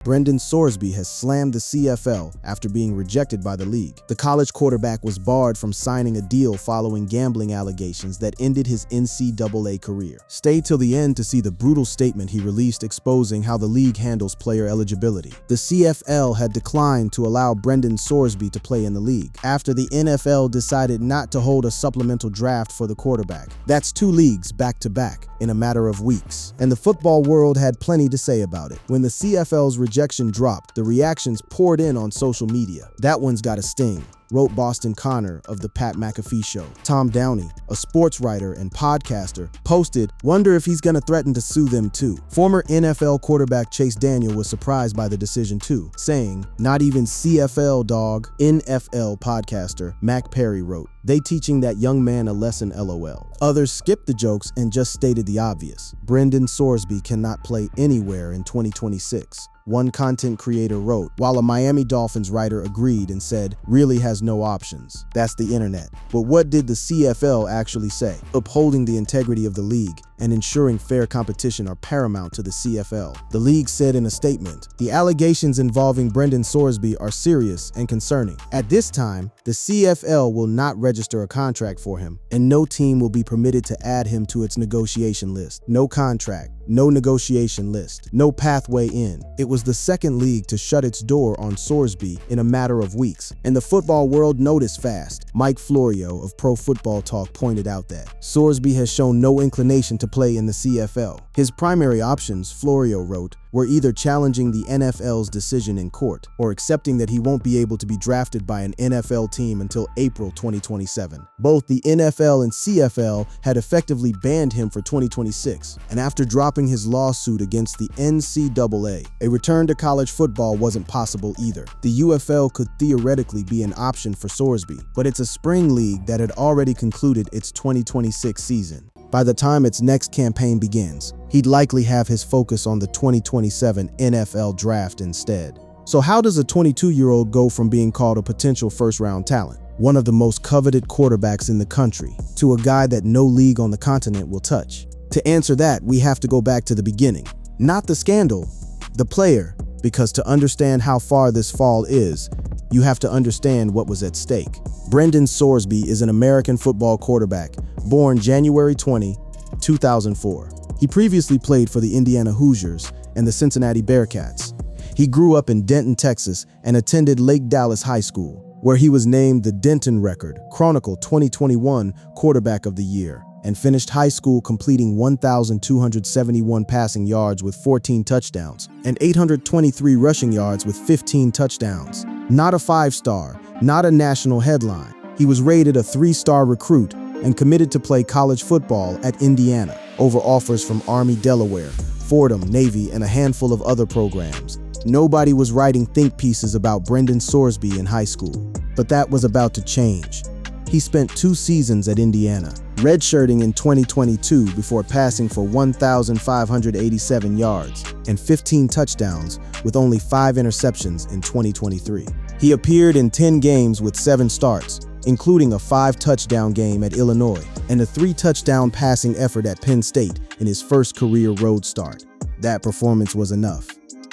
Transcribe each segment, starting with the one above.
Brendan Sorsby has slammed the CFL after being rejected by the league. The college quarterback was barred from signing a deal following gambling allegations that ended his NCAA career. Stay till the end to see the brutal statement he released exposing how the league handles player eligibility. The CFL had declined to allow Brendan Sorsby to play in the league after the NFL decided not to hold a supplemental draft for the quarterback. That's two leagues back-to-back in a matter of weeks, and the football world had plenty to say about it. When the CFL's rejection dropped, the reactions poured in on social media. "That one's got a sting," wrote Boston Connor of The Pat McAfee Show. Tom Downey, a sports writer and podcaster, posted, "Wonder if he's gonna threaten to sue them too." Former NFL quarterback Chase Daniel was surprised by the decision too, saying, "Not even CFL dog." NFL podcaster Mac Perry wrote, "They teaching that young man a lesson, LOL." Others skipped the jokes and just stated the obvious. Brendan Sorsby cannot play anywhere in 2026. One content creator wrote, while a Miami Dolphins writer agreed and said, "Really has no options. That's the internet." But what did the CFL actually say? Upholding the integrity of the league and ensuring fair competition are paramount to the CFL. The league said in a statement, "The allegations involving Brendan Sorsby are serious and concerning. At this time, the CFL will not register a contract for him, and no team will be permitted to add him to its negotiation list. No contract, no negotiation list, no pathway in." It was the second league to shut its door on Sorsby in a matter of weeks, and the football world noticed fast. Mike Florio of Pro Football Talk pointed out that Sorsby has shown no inclination to play in the CFL. His primary options, Florio wrote, were either challenging the NFL's decision in court or accepting that he won't be able to be drafted by an NFL team until April 2027. Both the NFL and CFL had effectively banned him for 2026, and after dropping his lawsuit against the NCAA, a return to college football wasn't possible either. The UFL could theoretically be an option for Sorsby, but it's a spring league that had already concluded its 2026 season. By the time its next campaign begins, he'd likely have his focus on the 2027 NFL draft instead. So how does a 22-year-old go from being called a potential first-round talent, one of the most coveted quarterbacks in the country, to a guy that no league on the continent will touch? To answer that, we have to go back to the beginning. Not the scandal, the player, because to understand how far this fall is, you have to understand what was at stake. Brendan Sorsby is an American football quarterback, born January 20, 2004. He previously played for the Indiana Hoosiers and the Cincinnati Bearcats. He grew up in Denton, Texas, and attended Lake Dallas High School, where he was named the Denton Record Chronicle 2021 Quarterback of the Year, and finished high school completing 1,271 passing yards with 14 touchdowns and 823 rushing yards with 15 touchdowns. Not a five-star, not a national headline. He was rated a 3-star recruit and committed to play college football at Indiana over offers from Army Delaware, Fordham, Navy, and a handful of other programs. Nobody was writing think pieces about Brendan Sorsby in high school, but that was about to change. He spent 2 seasons at Indiana, redshirting in 2022 before passing for 1,587 yards and 15 touchdowns with only 5 interceptions in 2023. He appeared in 10 games with 7 starts, including a 5-touchdown game at Illinois and a 3-touchdown passing effort at Penn State in his first career road start. That performance was enough.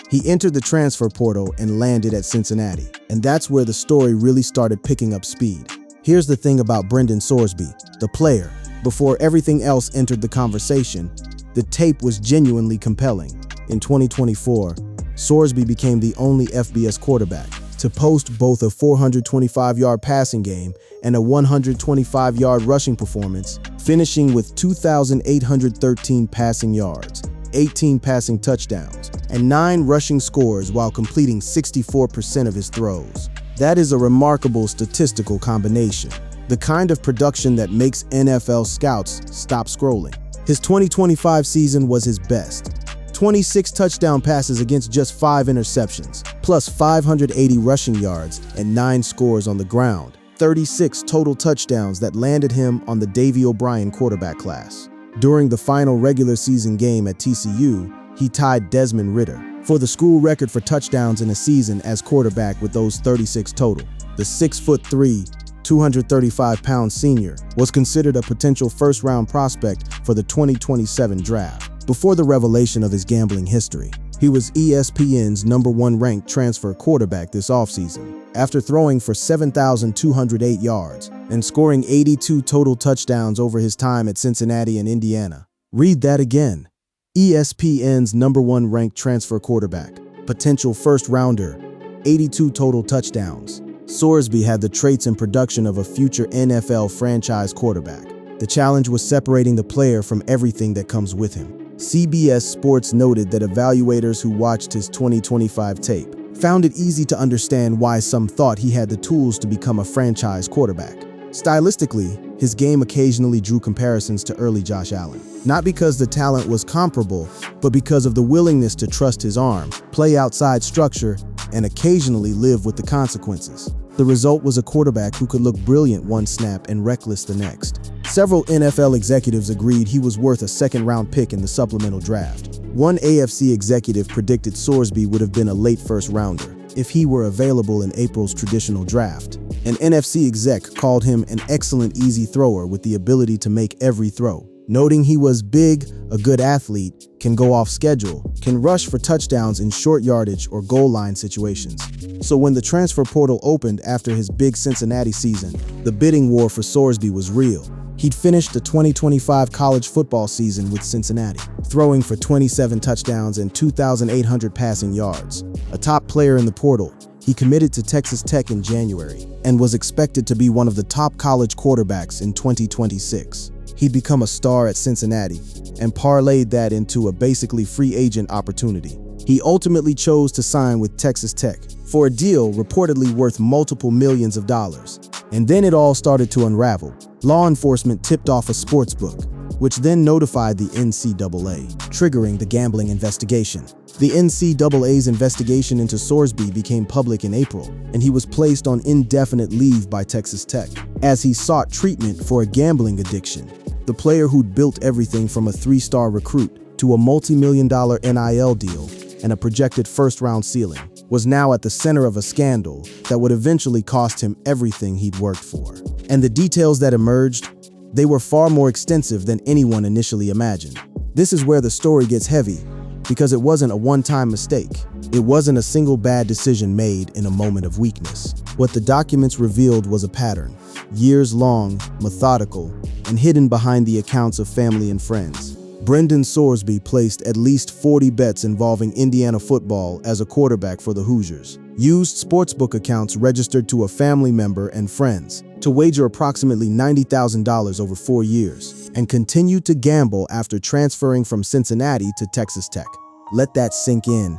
He entered the transfer portal and landed at Cincinnati, and that's where the story really started picking up speed. Here's the thing about Brendan Sorsby, the player. Before everything else entered the conversation, the tape was genuinely compelling. In 2024, Sorsby became the only FBS quarterback to post both a 425-yard passing game and a 125-yard rushing performance, finishing with 2,813 passing yards, 18 passing touchdowns, and 9 rushing scores while completing 64% of his throws. That is a remarkable statistical combination, the kind of production that makes NFL scouts stop scrolling. His 2025 season was his best. 26 touchdown passes against just 5 interceptions, plus 580 rushing yards and 9 scores on the ground. 36 total touchdowns that landed him on the Davey O'Brien quarterback class. During the final regular season game at TCU, he tied Desmond Ridder for the school record for touchdowns in a season as quarterback with those 36 total. The 6'3", 235-pound senior was considered a potential first-round prospect for the 2027 draft before the revelation of his gambling history. He was ESPN's #1 ranked transfer quarterback this offseason, after throwing for 7,208 yards and scoring 82 total touchdowns over his time at Cincinnati and Indiana. Read that again. ESPN's #1 ranked transfer quarterback, potential first-rounder, 82 total touchdowns. Sorsby had the traits and production of a future NFL franchise quarterback. The challenge was separating the player from everything that comes with him. CBS Sports noted that evaluators who watched his 2025 tape found it easy to understand why some thought he had the tools to become a franchise quarterback. Stylistically, his game occasionally drew comparisons to early Josh Allen. Not because the talent was comparable, but because of the willingness to trust his arm, play outside structure, and occasionally live with the consequences. The result was a quarterback who could look brilliant one snap and reckless the next. Several NFL executives agreed he was worth a second-round pick in the supplemental draft. One AFC executive predicted Sorsby would have been a late first-rounder if he were available in April's traditional draft. An NFC exec called him an excellent easy thrower with the ability to make every throw, noting he was big, a good athlete, can go off schedule, can rush for touchdowns in short yardage or goal line situations. So when the transfer portal opened after his big Cincinnati season, the bidding war for Sorsby was real. He'd finished the 2025 college football season with Cincinnati, throwing for 27 touchdowns and 2,800 passing yards. A top player in the portal, he committed to Texas Tech in January and was expected to be one of the top college quarterbacks in 2026. He'd become a star at Cincinnati and parlayed that into a basically free agent opportunity. He ultimately chose to sign with Texas Tech for a deal reportedly worth multiple millions of dollars. And then it all started to unravel. Law enforcement tipped off a sports book, which then notified the NCAA, triggering the gambling investigation. The NCAA's investigation into Sorsby became public in April, and he was placed on indefinite leave by Texas Tech as he sought treatment for a gambling addiction. The player who'd built everything from a 3-star recruit to a multi-million-dollar NIL deal and a projected first-round ceiling was now at the center of a scandal that would eventually cost him everything he'd worked for. And the details that emerged, they were far more extensive than anyone initially imagined. This is where the story gets heavy, because it wasn't a one-time mistake. It wasn't a single bad decision made in a moment of weakness. What the documents revealed was a pattern, years long, methodical, and hidden behind the accounts of family and friends. Brendan Sorsby placed at least 40 bets involving Indiana football as a quarterback for the Hoosiers, used sportsbook accounts registered to a family member and friends to wager approximately $90,000 over 4 years, and continued to gamble after transferring from Cincinnati to Texas Tech. Let that sink in.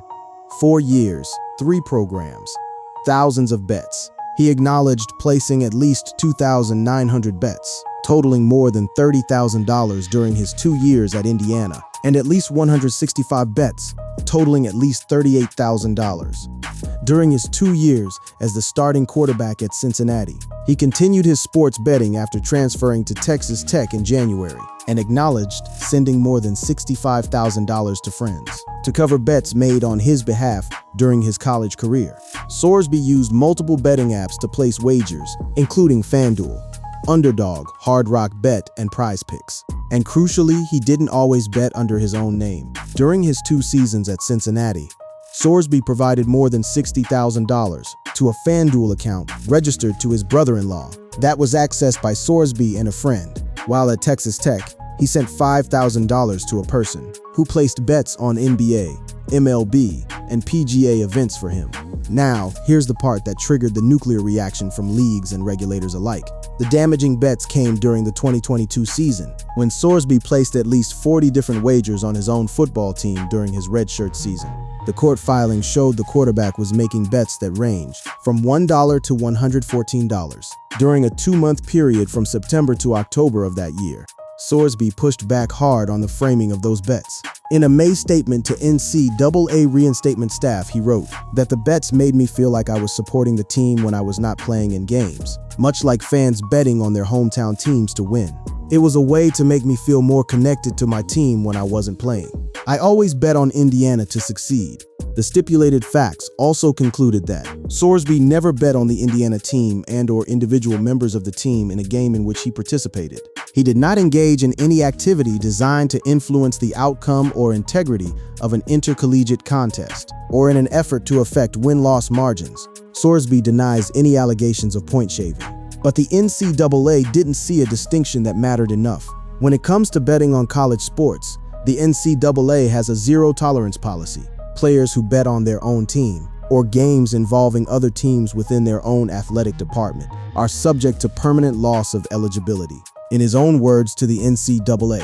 4 years, 3 programs, thousands of bets. He acknowledged placing at least 2,900 bets, totaling more than $30,000 during his 2 years at Indiana, and at least 165 bets, totaling at least $38,000. During his 2 years as the starting quarterback at Cincinnati, he continued his sports betting after transferring to Texas Tech in January, and acknowledged sending more than $65,000 to friends to cover bets made on his behalf during his college career. Sorsby used multiple betting apps to place wagers, including FanDuel, Underdog, Hard Rock Bet, and Prize Picks. And crucially, he didn't always bet under his own name. During his 2 seasons at Cincinnati, Sorsby provided more than $60,000 to a FanDuel account registered to his brother-in-law that was accessed by Sorsby and a friend. While at Texas Tech, he sent $5,000 to a person who placed bets on NBA, MLB, and PGA events for him. Now, here's the part that triggered the nuclear reaction from leagues and regulators alike. The damaging bets came during the 2022 season, when Sorsby placed at least 40 different wagers on his own football team during his redshirt season. The court filings showed the quarterback was making bets that ranged from $1 to $114 during a 2-month period from September to October of that year. Sorsby pushed back hard on the framing of those bets. In a May statement to NCAA reinstatement staff, he wrote that the bets made me feel like I was supporting the team when I was not playing in games, much like fans betting on their hometown teams to win. It was a way to make me feel more connected to my team when I wasn't playing. I always bet on Indiana to succeed. The stipulated facts also concluded that Sorsby never bet on the Indiana team and/or individual members of the team in a game in which he participated. He did not engage in any activity designed to influence the outcome or integrity of an intercollegiate contest, or in an effort to affect win-loss margins. Sorsby denies any allegations of point shaving. But the NCAA didn't see a distinction that mattered enough. When it comes to betting on college sports, the NCAA has a zero-tolerance policy. Players who bet on their own team, or games involving other teams within their own athletic department, are subject to permanent loss of eligibility. In his own words to the NCAA,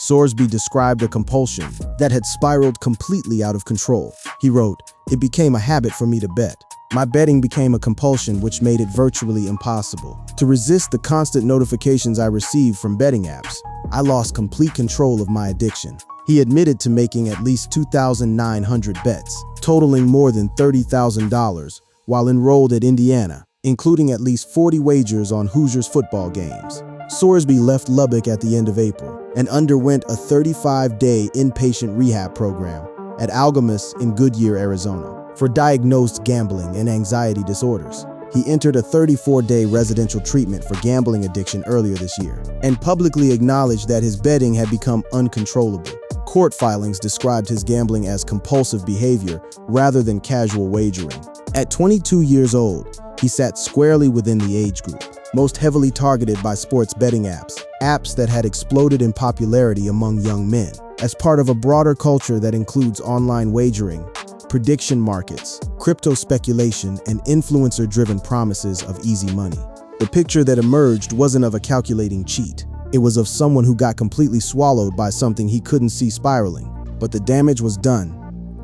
Sorsby described a compulsion that had spiraled completely out of control. He wrote, "It became a habit for me to bet. My betting became a compulsion which made it virtually impossible to resist the constant notifications I received from betting apps. I lost complete control of my addiction." He admitted to making at least 2,900 bets, totaling more than $30,000, while enrolled at Indiana, including at least 40 wagers on Hoosiers football games. Sorsby left Lubbock at the end of April and underwent a 35-day inpatient rehab program at Algamus in Goodyear, Arizona, for diagnosed gambling and anxiety disorders. He entered a 34-day residential treatment for gambling addiction earlier this year and publicly acknowledged that his betting had become uncontrollable. Court filings described his gambling as compulsive behavior rather than casual wagering. At 22 years old, he sat squarely within the age group most heavily targeted by sports betting apps that had exploded in popularity among young men. As part of a broader culture that includes online wagering, prediction markets, crypto speculation, and influencer-driven promises of easy money. The picture that emerged wasn't of a calculating cheat. It was of someone who got completely swallowed by something he couldn't see spiraling. But the damage was done,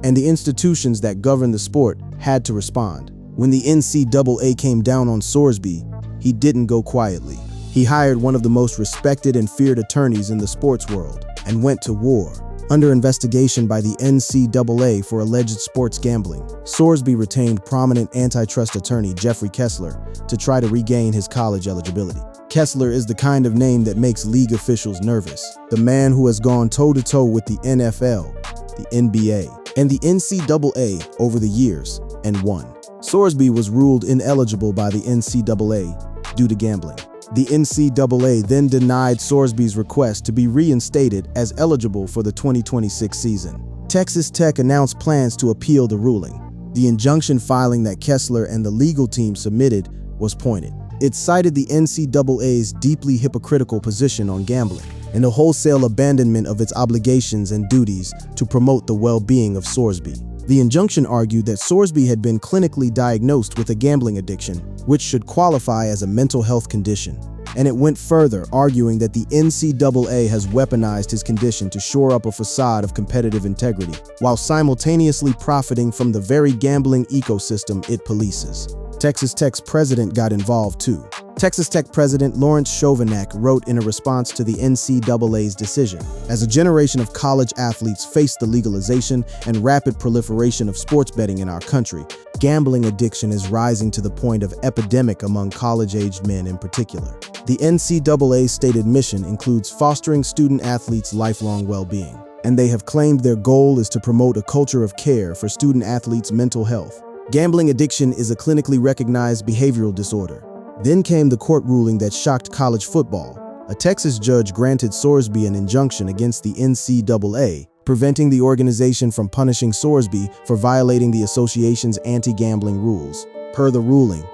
and the institutions that govern the sport had to respond. When the NCAA came down on Sorsby, he didn't go quietly. He hired one of the most respected and feared attorneys in the sports world and went to war. Under investigation by the NCAA for alleged sports gambling, Sorsby retained prominent antitrust attorney Jeffrey Kessler to try to regain his college eligibility. Kessler is the kind of name that makes league officials nervous. The man who has gone toe-to-toe with the NFL, the NBA, and the NCAA over the years and won. Sorsby was ruled ineligible by the NCAA due to gambling. The NCAA then denied Sorsby's request to be reinstated as eligible for the 2026 season. Texas Tech announced plans to appeal the ruling. The injunction filing that Kessler and the legal team submitted was pointed. It cited the NCAA's deeply hypocritical position on gambling and the wholesale abandonment of its obligations and duties to promote the well-being of Sorsby. The injunction argued that Sorsby had been clinically diagnosed with a gambling addiction, which should qualify as a mental health condition. And it went further, arguing that the NCAA has weaponized his condition to shore up a facade of competitive integrity, while simultaneously profiting from the very gambling ecosystem it polices. Texas Tech's president got involved too. Texas Tech President Lawrence Chovanec wrote in a response to the NCAA's decision, "As a generation of college athletes face the legalization and rapid proliferation of sports betting in our country, gambling addiction is rising to the point of epidemic among college-aged men in particular." The NCAA's stated mission includes fostering student athletes' lifelong well-being, and they have claimed their goal is to promote a culture of care for student athletes' mental health. Gambling addiction is a clinically recognized behavioral disorder. Then came the court ruling that shocked college football. A Texas judge granted Sorsby an injunction against the NCAA, preventing the organization from punishing Sorsby for violating the association's anti-gambling rules. Per the ruling,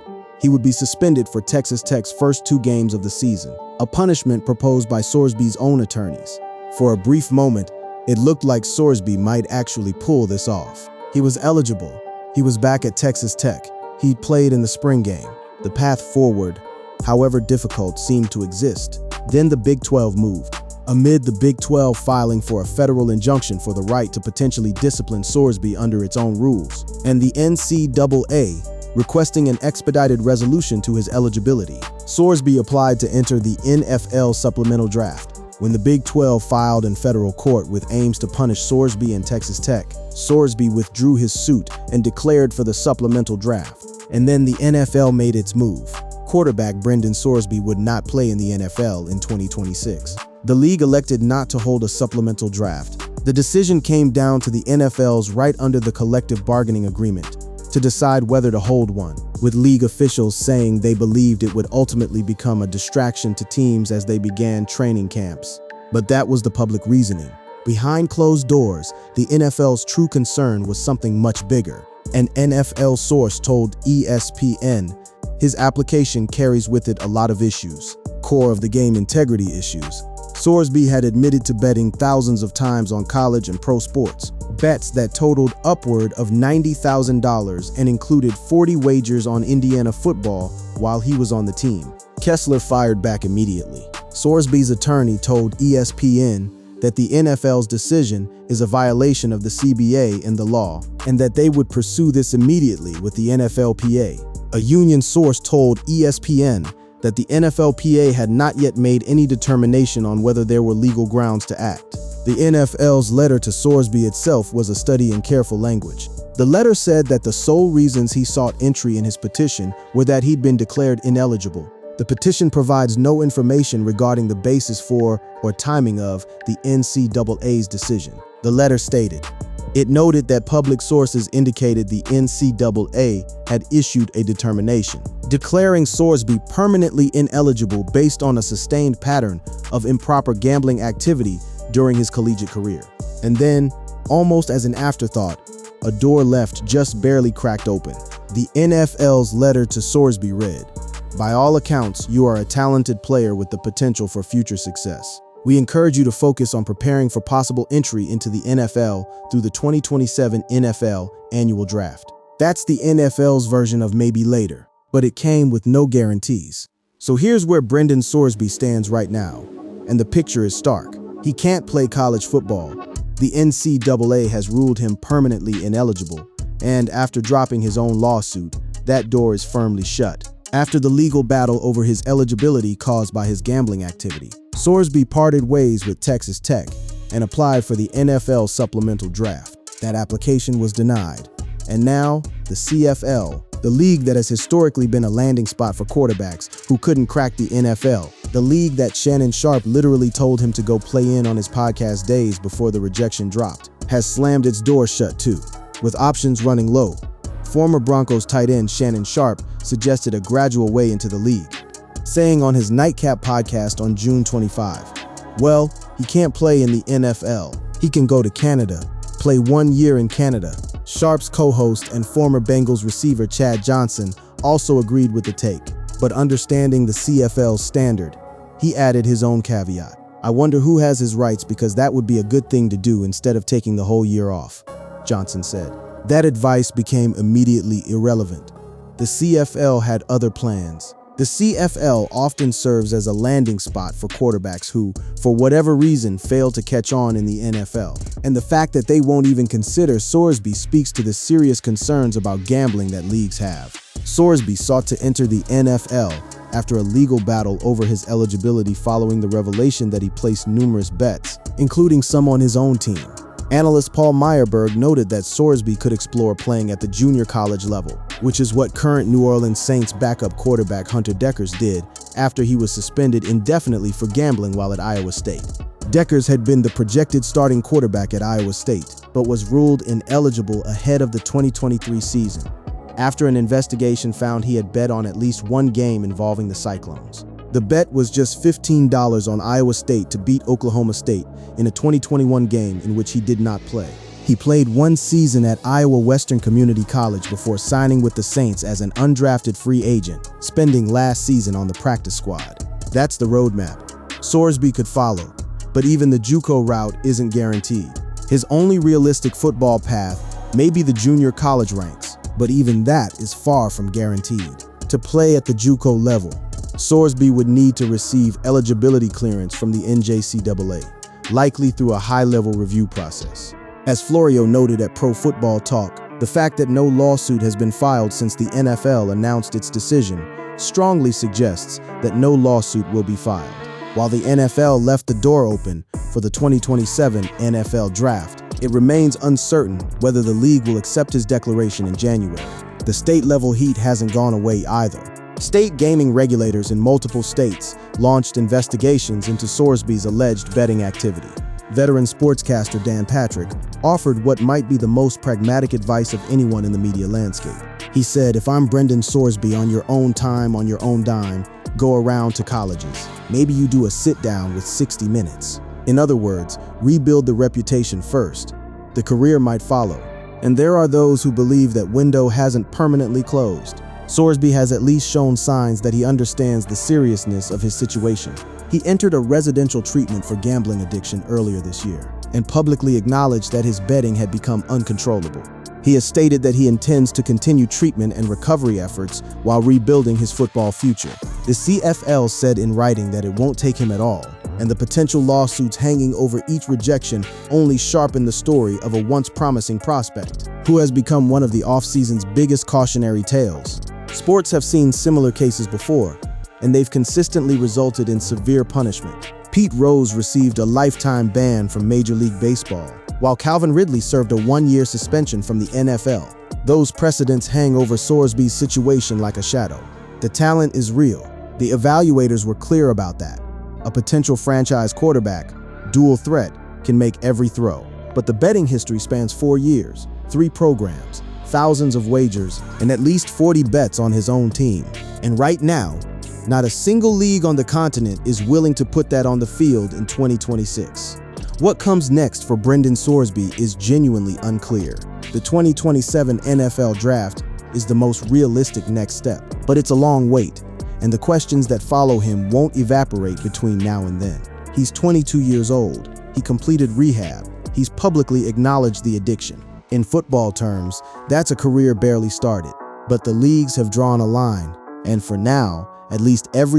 he would be suspended for Texas Tech's first 2 games of the season, a punishment proposed by Sorsby's own attorneys. For a brief moment, it looked like Sorsby might actually pull this off. He was eligible. He was back at Texas Tech. He'd played in the spring game. The path forward, however difficult, seemed to exist. Then the Big 12 moved. Amid the Big 12 filing for a federal injunction for the right to potentially discipline Sorsby under its own rules, and the NCAA requesting an expedited resolution to his eligibility, Sorsby applied to enter the NFL supplemental draft. When the Big 12 filed in federal court with aims to punish Sorsby and Texas Tech, Sorsby withdrew his suit and declared for the supplemental draft. And then the NFL made its move. Quarterback Brendan Sorsby would not play in the NFL in 2026. The league elected not to hold a supplemental draft. The decision came down to the NFL's right under the collective bargaining agreement to decide whether to hold one. with league officials saying they believed it would ultimately become a distraction to teams as they began training camps. But that was the public reasoning. Behind closed doors, the NFL's true concern was something much bigger. An NFL source told ESPN his application carries with it a lot of issues, core of the game integrity issues. Sorsby had admitted to betting thousands of times on college and pro sports, bets that totaled upward of $90,000 and included 40 wagers on Indiana football while he was on the team. Kessler fired back immediately. Sorsby's attorney told ESPN that the NFL's decision is a violation of the CBA and the law, and that they would pursue this immediately with the NFLPA. A union source told ESPN that the NFLPA had not yet made any determination on whether there were legal grounds to act. The NFL's letter to Sorsby itself was a study in careful language. The letter said that the sole reasons he sought entry in his petition were that he'd been declared ineligible. The petition provides no information regarding the basis for or timing of the NCAA's decision. The letter stated, it noted that public sources indicated the NCAA had issued a determination, declaring Sorsby permanently ineligible based on a sustained pattern of improper gambling activity during his collegiate career. And then, almost as an afterthought, a door left just barely cracked open. The NFL's letter to Sorsby read, by all accounts, you are a talented player with the potential for future success. We encourage you to focus on preparing for possible entry into the NFL through the 2027 NFL Annual Draft. That's the NFL's version of maybe later, but it came with no guarantees. So here's where Brendan Sorsby stands right now, and the picture is stark. He can't play college football. The NCAA has ruled him permanently ineligible, and after dropping his own lawsuit, that door is firmly shut. After the legal battle over his eligibility caused by his gambling activity, Sorsby parted ways with Texas Tech and applied for the NFL supplemental draft. That application was denied. And now, the CFL, the league that has historically been a landing spot for quarterbacks who couldn't crack the NFL, the league that Shannon Sharpe literally told him to go play in on his podcast days before the rejection dropped, has slammed its doors shut too, with options running low. Former Broncos tight end Shannon Sharpe suggested a gradual way into the league, saying on his Nightcap podcast on June 25, well, he can't play in the NFL. He can go to Canada, play 1 year in Canada. Sharpe's co-host and former Bengals receiver Chad Johnson also agreed with the take, but understanding the CFL's standard, he added his own caveat. I wonder who has his rights because that would be a good thing to do instead of taking the whole year off, Johnson said. That advice became immediately irrelevant. The CFL had other plans. The CFL often serves as a landing spot for quarterbacks who, for whatever reason, fail to catch on in the NFL. And the fact that they won't even consider Sorsby speaks to the serious concerns about gambling that leagues have. Sorsby sought to enter the NFL after a legal battle over his eligibility following the revelation that he placed numerous bets, including some on his own team. Analyst Paul Meyerberg noted that Sorsby could explore playing at the junior college level, which is what current New Orleans Saints backup quarterback Hunter Dekkers did after he was suspended indefinitely for gambling while at Iowa State. Dekkers had been the projected starting quarterback at Iowa State, but was ruled ineligible ahead of the 2023 season, after an investigation found he had bet on at least one game involving the Cyclones. The bet was just $15 on Iowa State to beat Oklahoma State in a 2021 game in which he did not play. He played 1 season at Iowa Western Community College before signing with the Saints as an undrafted free agent, spending last season on the practice squad. That's the roadmap Sorsby could follow, but even the JUCO route isn't guaranteed. His only realistic football path may be the junior college ranks, but even that is far from guaranteed. To play at the JUCO level, Sorsby would need to receive eligibility clearance from the NJCAA, likely through a high-level review process. As Florio noted at Pro Football Talk, the fact that no lawsuit has been filed since the NFL announced its decision strongly suggests that no lawsuit will be filed. While the NFL left the door open for the 2027 NFL Draft, it remains uncertain whether the league will accept his declaration in January. The state-level heat hasn't gone away either. State gaming regulators in multiple states launched investigations into Sorsby's alleged betting activity. Veteran sportscaster Dan Patrick offered what might be the most pragmatic advice of anyone in the media landscape. He said, "If I'm Brendan Sorsby, on your own time, on your own dime, go around to colleges. Maybe you do a sit-down with 60 Minutes. In other words, rebuild the reputation first. The career might follow." And there are those who believe that window hasn't permanently closed. Sorsby has at least shown signs that he understands the seriousness of his situation. He entered a residential treatment for gambling addiction earlier this year and publicly acknowledged that his betting had become uncontrollable. He has stated that he intends to continue treatment and recovery efforts while rebuilding his football future. The CFL said in writing that it won't take him at all, and the potential lawsuits hanging over each rejection only sharpen the story of a once promising prospect, who has become one of the offseason's biggest cautionary tales. Sports have seen similar cases before, and they've consistently resulted in severe punishment. Pete Rose received a lifetime ban from Major League Baseball, while Calvin Ridley served a one-year suspension from the NFL. Those precedents hang over Sorsby's situation like a shadow. The talent is real. The evaluators were clear about that. A potential franchise quarterback, dual threat, can make every throw. But the betting history spans 4 years, 3 programs, thousands of wagers, and at least 40 bets on his own team. And right now, not a single league on the continent is willing to put that on the field in 2026. What comes next for Brendan Sorsby is genuinely unclear. The 2027 NFL Draft is the most realistic next step, but it's a long wait, and the questions that follow him won't evaporate between now and then. He's 22 years old. He completed rehab. He's publicly acknowledged the addiction. In football terms, that's a career barely started, but the leagues have drawn a line, and for now, at least every